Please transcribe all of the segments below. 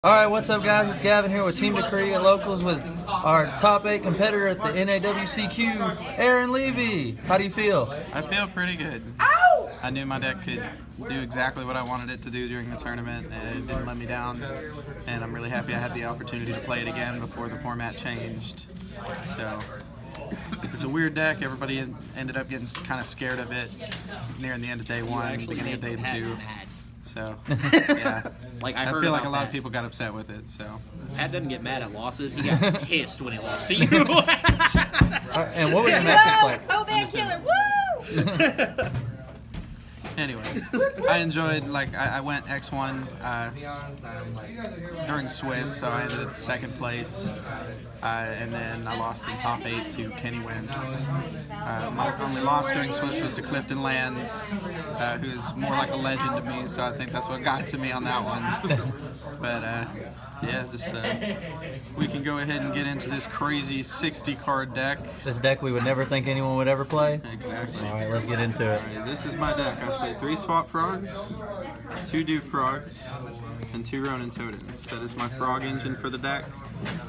Alright, what's up guys? It's Gavin here with Team Decree at Locals with our top 8 competitor at the NAWCQ, Aaron Levy. How do you feel? I feel pretty good. Ow! I knew my deck could do exactly what I wanted it to do during the tournament, and it didn't let me down. And I'm really happy I had the opportunity to play it again before the format changed. So, it's a weird deck. Everybody ended up getting kind of scared of it nearing the end of day one, beginning of day two. So, yeah. I feel like a lot of people got upset with it. So Pat doesn't get mad at losses. He got pissed when he lost to you. And what was your matchup like? Oh, man, killer! Woo! anyways, I enjoyed, I went X1 during Swiss, so I ended up second place. And then I lost in top 8 to Kenny Wynn. My only loss during Swiss was to Clifton Land, who's more like a legend to me, so I think that's what got to me on that one. But yeah, just we can go ahead and get into this crazy 60 card deck. This deck we would never think anyone would ever play? Exactly. Alright, let's get into it. Alright, this is my deck. I played 3 Swap Frogs, 2 Duke Frogs, and 2 Ronin Totems. That is my frog engine for the deck.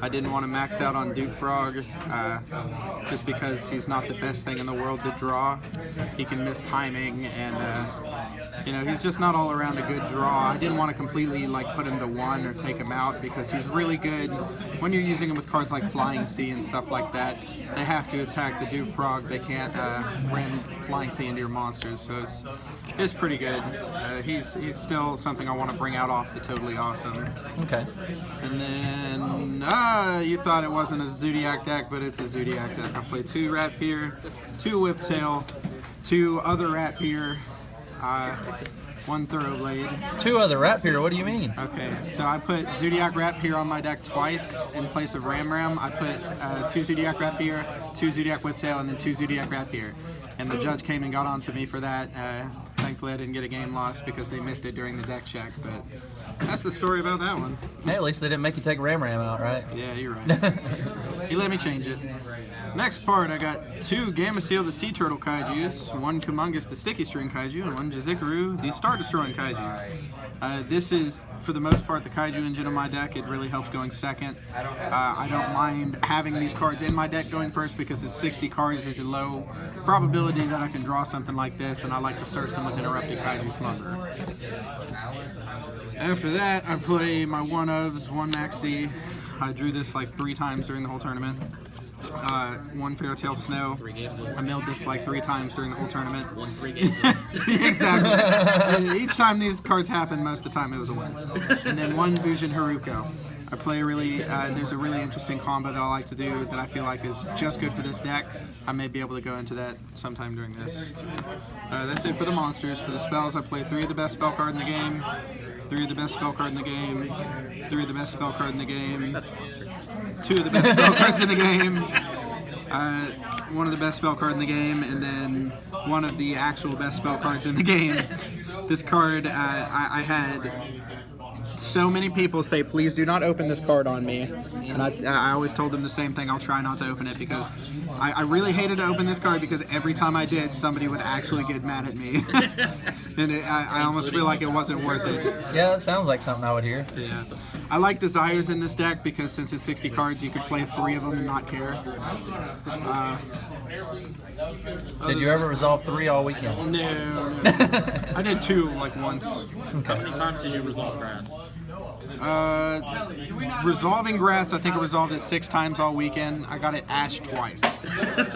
I didn't want to max out on Duke Frog just because he's not the best thing in the world to draw. He can miss timing and you know, he's just not all around a good draw. I didn't want to completely put him to 1 or take him out because he's really good when you're using him with cards like Flying Sea and stuff like that. They have to attack the Duke Frog. They can't ram Flying Sea into your monsters, so it's pretty good. He's still something I want to bring out off the Totally Awesome. Okay. And then, you thought it wasn't a Zoodiac deck, but it's a Zoodiac deck. I played 2 Ratpier, 2 Whiptail, 2 other Ratpier, 1 Thoroughblade. 2 other Ratpier, what do you mean? Okay, so I put Zoodiac Ratpier on my deck twice in place of Ram. I put 2 Zoodiac Ratpier, 2 Zoodiac Whiptail, and then 2 Zoodiac Ratpier. And the judge came and got on to me for that. Thankfully I didn't get a game loss because they missed it during the deck check, but that's the story about that one. Hey, at least they didn't make you take Ram out, right? Yeah, you're right. He let me change it. Next part, I got 2 Gameciel the Sea Turtle Kaijus, 1 Kumungus the Sticky String Kaiju, and 1 Jizikaru the Star Destroying Kaiju. This is, for the most part, the Kaiju engine of my deck. It really helps going second. I don't mind having these cards in my deck going first because it's 60 cards. There's a low probability that I can draw something like this, and I like to search them with Interrupted Kaiju Slumber. After that, I play my 1-ofs, 1 Maxi. I drew this 3 times during the whole tournament. 1 Fairytale Snow. I milled this 3 times during the whole tournament. 3 games. Exactly. Each time these cards happen, most of the time it was a win. And then 1 Bujin Haruko. I play there's a really interesting combo that I like to do that I feel like is just good for this deck. I may be able to go into that sometime during this. That's it for the monsters. For the spells, I play 3 of the best spell card in the game, 3 of the best spell card in the game, 3 of the best spell card in the game, 2 of the best spell cards in the game, 1 of the best spell card in the game, and then 1 of the actual best spell cards in the game. This card, I had so many people say, please do not open this card on me. And I always told them the same thing, I'll try not to open it because I really hated to open this card because every time I did, somebody would actually get mad at me. And I almost feel like it wasn't worth it. Yeah, that sounds like something I would hear. Yeah. I like Desires in this deck because since it's 60 cards, you could play 3 of them and not care. Did you ever resolve 3 all weekend? No. I did 2 once. How many times did you resolve grass? Resolving grass, I think I resolved it 6 times all weekend. I got it ashed twice.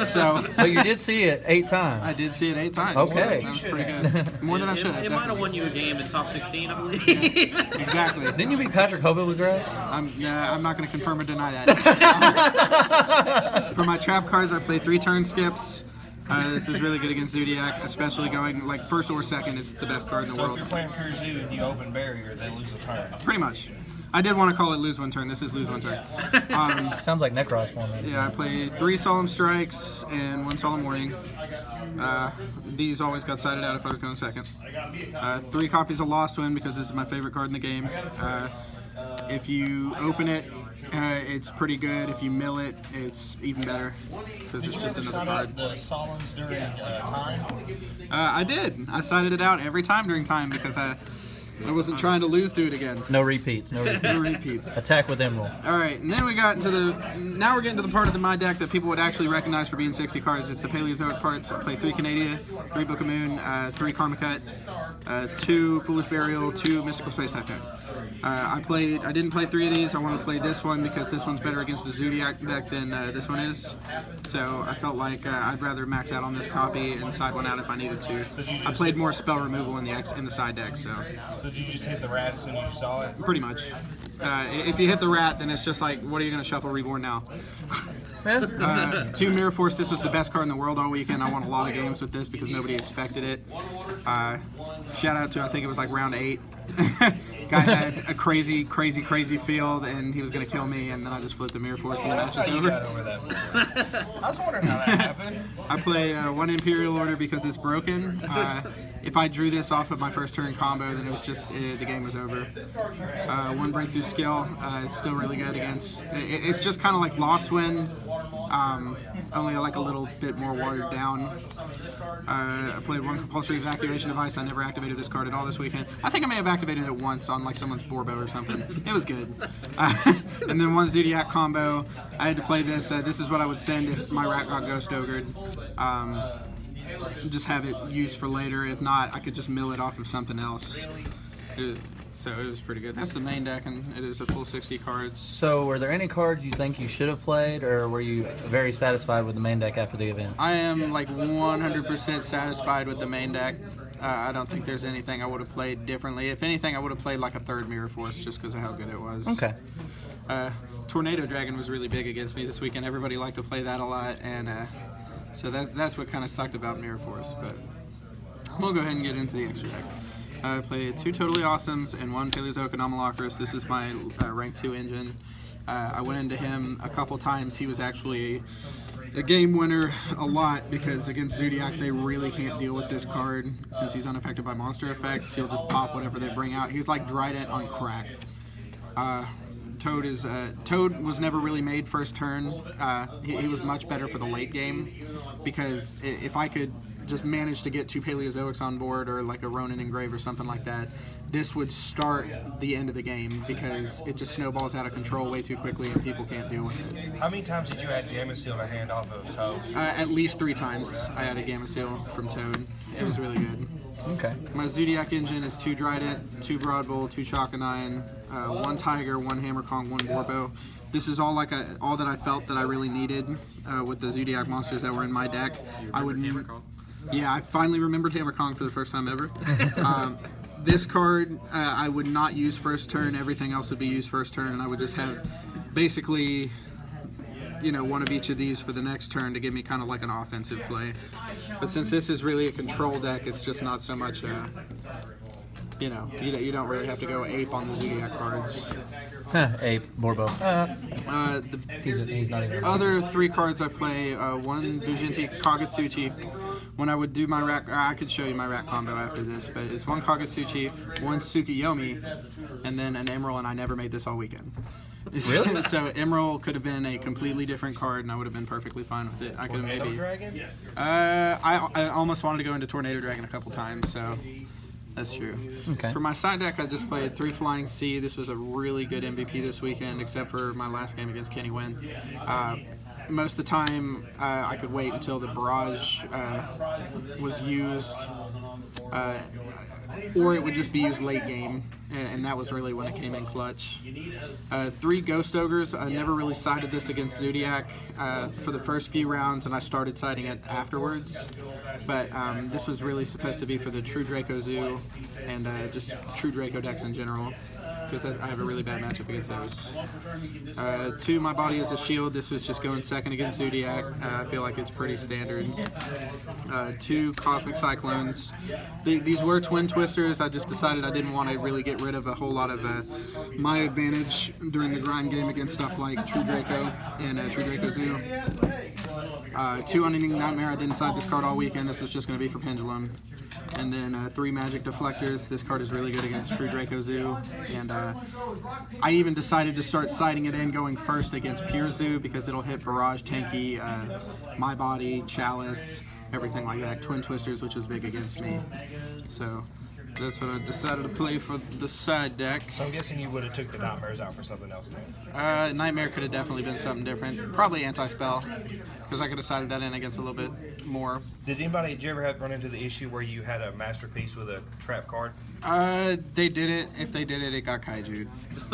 So, but you did see it 8 times. I did see it 8 times. Okay. That was pretty good. More than I should have. It might have won you a game in top 16, I believe. Exactly. Didn't you beat Patrick Hovitt with grass? I'm not going to confirm or deny that. For my trap cards, I play 3 turn skips. This is really good against Zoodiac, especially going first or second is the best card in the world. So if you're playing Pure Zoo and you open barrier, they lose a turn. Pretty much. I did want to call it lose 1 turn. This is lose 1 turn. Sounds like Necros for me. Yeah, I played 3 Solemn Strikes and 1 Solemn Warning. These always got sided out if I was going second. 3 copies of Lost Wind because this is my favorite card in the game. If you open it, it's pretty good. If you mill it, it's even better because it's just another card. The Solemns during time? I did. I sided it out every time during time because I wasn't trying to lose to it again. No repeats. No No repeats. Attack with Emerald. All right, and then we got into now we're getting to the part of my deck that people would actually recognize for being 60 cards. It's the Paleozoic parts. I play 3 Canada, 3 Book of Moon, 3 Karma Cut, 2 Foolish Burial, 2 Mystical Space Typhoon. I didn't play 3 of these. I want to play this one because this one's better against the Zoodiac deck than this one is. So I felt like I'd rather max out on this copy and side one out if I needed to. I played more spell removal in the side deck, so. Did you just hit the rat as soon as you saw it? Pretty much. If you hit the rat, then it's just like, what are you going to shuffle Reborn now? 2 Mirror Force. This was the best card in the world all weekend. I won a lot of games with this because nobody expected it. Shout out to, I think it was like round 8. Guy had a crazy field, and he was going to kill me, and then I just flipped the Mirror Force, and the match was over. I was wondering how that happened. I play 1 Imperial Order because it's broken. If I drew this off of my first turn combo, then it was just, the game was over. 1 Breakthrough Skill. It's still really good against, it's just kind of like Lost Wind, only like a little bit more watered down. I played 1 Compulsory Evacuation Device. I never activated this card at all this weekend. I think I may have activated it once on like someone's Borbo or something. It was good. And then 1 Zoodiac combo. I had to play this. This is what I would send if my rat got Ghost Ogred. Just have it used for later. If not, I could just mill it off of something else. So it was pretty good. That's the main deck, and it is a full 60 cards. So were there any cards you think you should have played, or were you very satisfied with the main deck after the event? I am like 100% satisfied with the main deck. I don't think there's anything I would have played differently. If anything, I would have played like a 3rd Mirror Force just because of how good it was. Okay. Tornado Dragon was really big against me this weekend. Everybody liked to play that a lot, and so that's what kind of sucked about Mirror Force. But we'll go ahead and get into the extra deck. I played 2 Totally Awesomes and 1 Paleozoic Anomalocris. This is my rank 2 engine. I went into him a couple times. He was actually a game winner a lot because against Zoodiac they really can't deal with this card since he's unaffected by monster effects. He'll just pop whatever they bring out. He's like Trident on crack. Toad was never really made first turn. He was much better for the late game because if I could just manage to get 2 Paleozoics on board or like a Ronin Engrave or something like that, this would start the end of the game because it just snowballs out of control way too quickly and people can't deal with it. How many times did you add Gamma Seal to hand off of Toad? At least 3 times I had a Gamma Seal from Toad. It was really good. Okay. My Zoodiac engine is 2 Trident, 2 Broadbowl, 2 Chalkonine, 1 Tiger, 1 Hammer Kong, 1 Borbo. This is all all that I felt that I really needed with the Zoodiac monsters that were in my deck. Yeah, I finally remembered Hammer Kong for the first time ever. This card I would not use first turn. Everything else would be used first turn, and I would just have basically, you know, 1 of each of these for the next turn to give me kind of like an offensive play. But since this is really a control deck, it's just not so much, you know, you don't really have to go ape on the Zoodiac cards. Ape, Borbo. He's not even. Other 3 cards I play, 1 Bujinti Kagetsuchi. When I would do my rat, I could show you my rat combo after this, but it's 1 Kagetsuchi, 1 Tsukiyomi, and then an Emerald, and I never made this all weekend. Really? So Emerald could have been a completely different card, and I would have been perfectly fine with it. I could have maybe. Dragon? I almost wanted to go into Tornado Dragon a couple times, so that's true. Okay. For my side deck, I just played 3 Flying Sea. This was a really good MVP this weekend, except for my last game against Kenny Wynn. Most of the time, I could wait until the barrage was used, or it would just be used late game, and that was really when it came in clutch. 3 Ghost Ogres. I never really sided this against Zoodiac for the first few rounds, and I started siding it afterwards. But this was really supposed to be for the True Draco Zoo and just True Draco decks in general, because I have a really bad matchup against those. 2 My Body is a Shield. This was just going second against Zoodiac. I feel like it's pretty standard. 2 Cosmic Cyclones. These were Twin Twisters. I just decided I didn't want to really get rid of a whole lot of my advantage during the grind game against stuff like True Draco and True Draco Zoo. 2 Unending Nightmare. I didn't side this card all weekend. This was just going to be for Pendulum. And then 3 Magic Deflectors. This card is really good against True Draco Zoo. And I even decided to start siding it in going first against Pure Zoo because it'll hit Barrage, Tanky, My Body, Chalice, everything like that. Twin Twisters, which was big against me. So That's when I decided to play for the side deck. So I'm guessing you would have took the nightmares out for something else then. Nightmare could have definitely been something different. Probably anti-spell, because I could have sided that in against a little bit more. Did you ever run into the issue where you had a masterpiece with a trap card? They did it. If they did it, it got kaiju'd.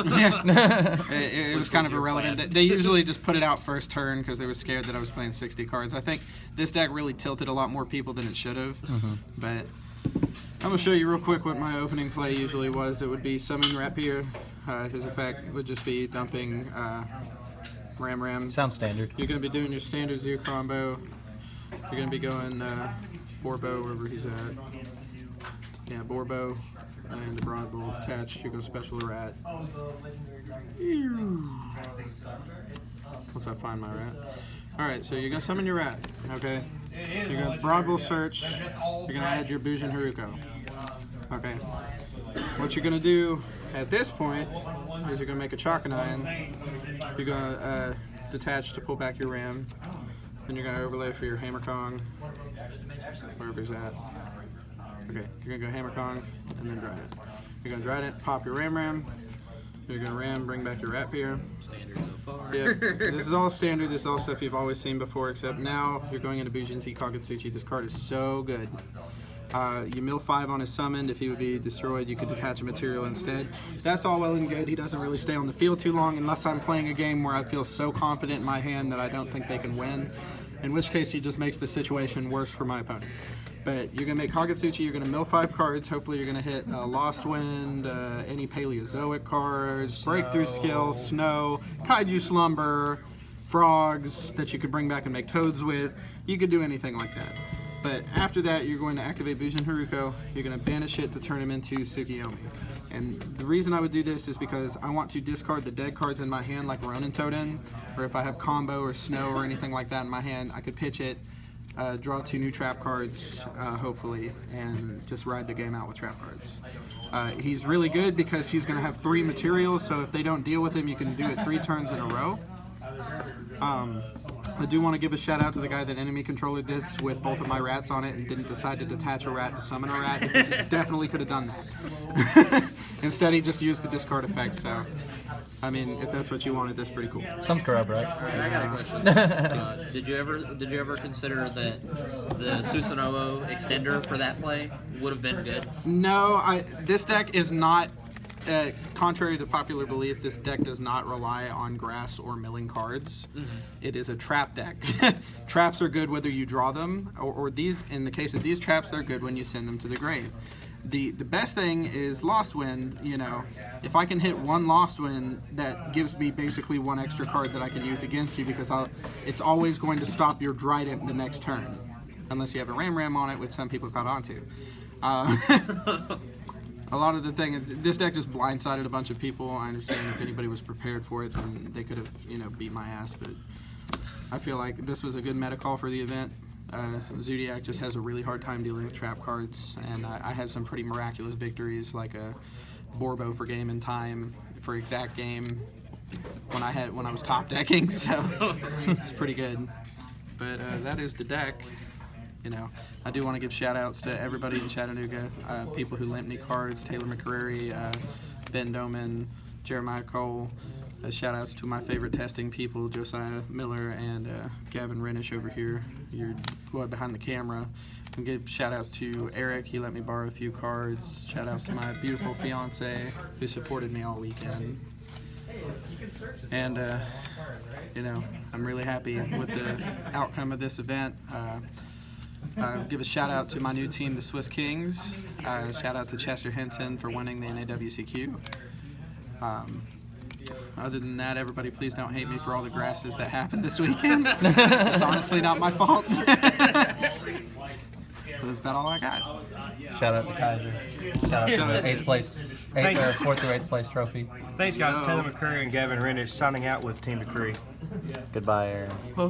Yeah. It was kind of irrelevant. They usually just put it out first turn because they were scared that I was playing 60 cards. I think this deck really tilted a lot more people than it should have. But I'm going to show you real quick what my opening play usually was. It would be summon Rapier. His effect would just be dumping Ram. Sounds standard. You're going to be doing your standard Zoo combo. You're going to be going Borbo wherever he's at. Yeah, Borbo and the Broad Bull attached. You go special rat. Once I find my rat. Alright, so you're going to summon your rat, okay? You're going to Broad Bull search. You're going to add your Bujin Haruko. Okay. What you're going to do at this point is you're going to make a Chakanine. You're going to detach to pull back your Ram. Then you're going to overlay for your Hammer Kong, wherever he's at. Okay, you're going to go Hammer Kong and then Dryden. You're going to Dryden, pop your Ram. You're going to Ram, bring back your Rapier. Standard so far. Yeah, this is all standard. This is all stuff you've always seen before, except now you're going into Bujin T Kagutsuchi. This card is so good. You mill 5 on his summoned. If he would be destroyed, you could detach a material instead. That's all well and good. He doesn't really stay on the field too long unless I'm playing a game where I feel so confident in my hand that I don't think they can win, in which case he just makes the situation worse for my opponent. But you're going to make Kagutsuchi, you're going to mill 5 cards. Hopefully you're going to hit Lost Wind, any Paleozoic cards, Breakthrough Skill, Snow, Kaiju Slumber, Frogs that you could bring back and make toads with. You could do anything like that. But after that, you're going to activate Bujin Haruko. You're going to banish it to turn him into Tsukiyomi. And the reason I would do this is because I want to discard the dead cards in my hand like Ronin Totem, or if I have Combo or Snow or anything like that in my hand, I could pitch it, draw 2 new trap cards, hopefully, and just ride the game out with trap cards. He's really good because he's going to have 3 materials, so if they don't deal with him, you can do it 3 turns in a row. I do want to give a shout out to the guy that enemy controllered this with both of my rats on it and didn't decide to detach a rat to summon a rat, because he definitely could have done that. Instead, he just used the discard effect, so I mean, if that's what you wanted, that's pretty cool. Some scrub, right? I got a question. Did you ever consider that the Susanoo extender for that play would have been good? No, this deck is not. Contrary to popular belief, this deck does not rely on grass or milling cards. It is a trap deck. Traps are good whether you draw them, or these. In the case of these traps, they're good when you send them to the grave. The best thing is Lost Wind. You know, if I can hit 1 Lost Wind, that gives me basically 1 extra card that I can use against you, because it's always going to stop your Dryden the next turn, unless you have a Ram on it, which some people caught onto. A lot of the thing, this deck just blindsided a bunch of people. I understand if anybody was prepared for it, then they could have, beat my ass. But I feel like this was a good meta call for the event. Zoodiac just has a really hard time dealing with trap cards, and I had some pretty miraculous victories, like a Borbo for Game and Time for Exact Game when I was top decking. So it's pretty good. But that is the deck. I do want to give shout-outs to everybody in Chattanooga, people who lent me cards, Taylor McCrary, Ben Doman, Jeremiah Cole. Shout-outs to my favorite testing people, Josiah Miller and Gavin Renish over here, your boy behind the camera. And give shout-outs to Eric, he let me borrow a few cards. Shout-outs to my beautiful fiance who supported me all weekend. And, I'm really happy with the outcome of this event. Give a shout out to my new team, the Swiss Kings. Shout out to Chester Henson for winning the NAWCQ. Other than that, everybody please don't hate me for all the grasses that happened this weekend. It's honestly not my fault. But that's about all I got. Shout out to Kaiju. Shout out to the 4th through 8th place trophy. Thanks, guys. Taylor McCurry and Gavin Rennish signing out with Team McCurry. Goodbye, Aaron. Bye.